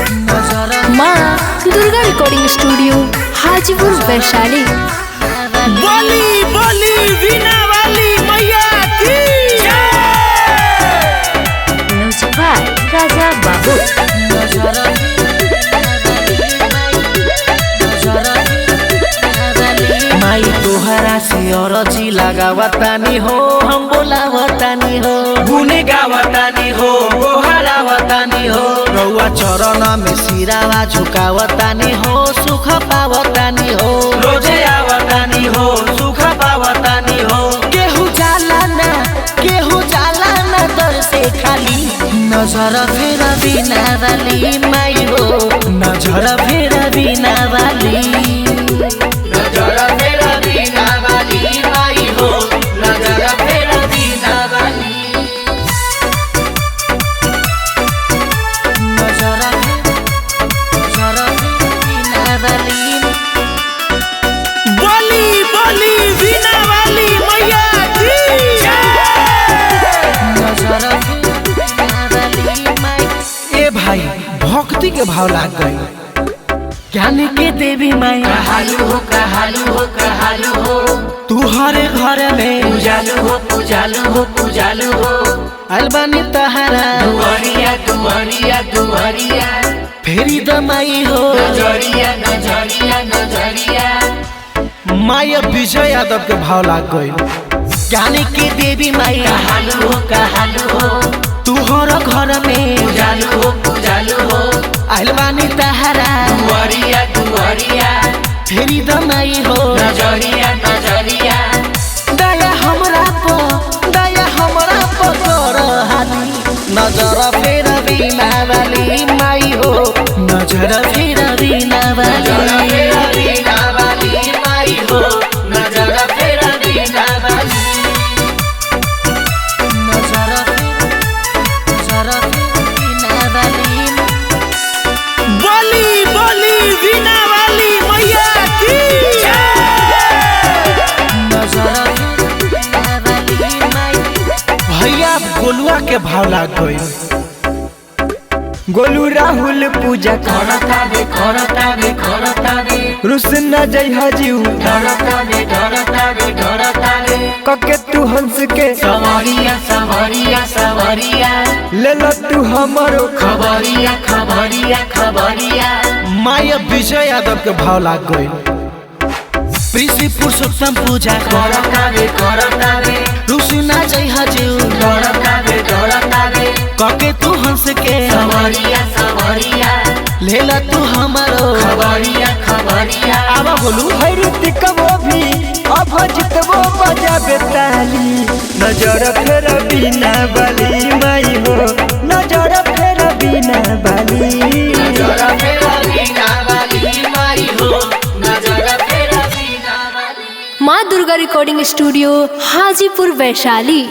माँ Durga recording studio Hajipur Vaishali. बोली बोली वीणा वाली मैया की म्यूजिक बाय राजा बाबू। माई तोहरा से अरजी लगावतानी हो, हम बोलावतानी हो, गुने गावतानी हो, गोहरावतानी हो, रउआ चरण में सिरावा झुकावतानी हो, सुख पावतानी हो, रोजे आवतानी हो, सुख पावतानी हो। केहू जाला ना दर से खाली, नजर फेर बिना वाली माई हो, नजर फेर बिना वाली, नजर फेर बिना वाली माई हो, नजर फेर बिना वाली, नजर बिना वाली। बोली बोली वीणा वाली मैया की नजर बिना वाली माई। ए भाई भक्ति के भाव लाग गई, ज्ञान के देवी माई कहालू हो कहालू हो कहालू हो, तू हरे घर में पूजालू हो पूजालू हो पूजालू हो, अलबानी तहारा दुआरिया दुआरिया दुआरिया, फेरी दमाई हो नजरिया नजरिया नजरिया। माई विजय यादव के भाव लाग गई, ज्ञान की देवी माई कहालू हो, तू हर घर में पूजालू हो, अलबानी तहारा दुआरिया दुआरिया, फेरी दमाई हो नजरिया नजरिया। दया हमरा पर कर हाली, नजर फेर बिना वाली माई हो, नजर फेर बिना वाली माई हो, नजर फेर बिना वाली, नजर बिना वाली। बोली बोली वीणा वाली मैया की नजर बिना वाली माई। भैया गोलुआ के भाव लाग गई, गोलू राहुल पूजा करता दे रुसन जय हजीऊ ढरता दे कके तू हंस के सवरिया सवरिया सवरिया, ले लो तू हमारो खबरिया खबरिया खबरिया। माया विजय यादव के भाव लाग गई, प्रीति पुरुषोत्तम पूजा करता दे रुसना जय हजीऊ ढरता दे कके तू हंस के सवरिया ले ला तू हमारो खबरिया। आवा बोलू हरित कबो भी अभजितवो बजाबे ताली, नजर फेर बिना बाली माई हो, नजर फेर बिना बाली, नजर फेर बिना वाली माई हो, नजर फेर बिना वाली। माँ दुर्गा रिकॉर्डिंग स्टूडियो हाजीपुर वैशाली।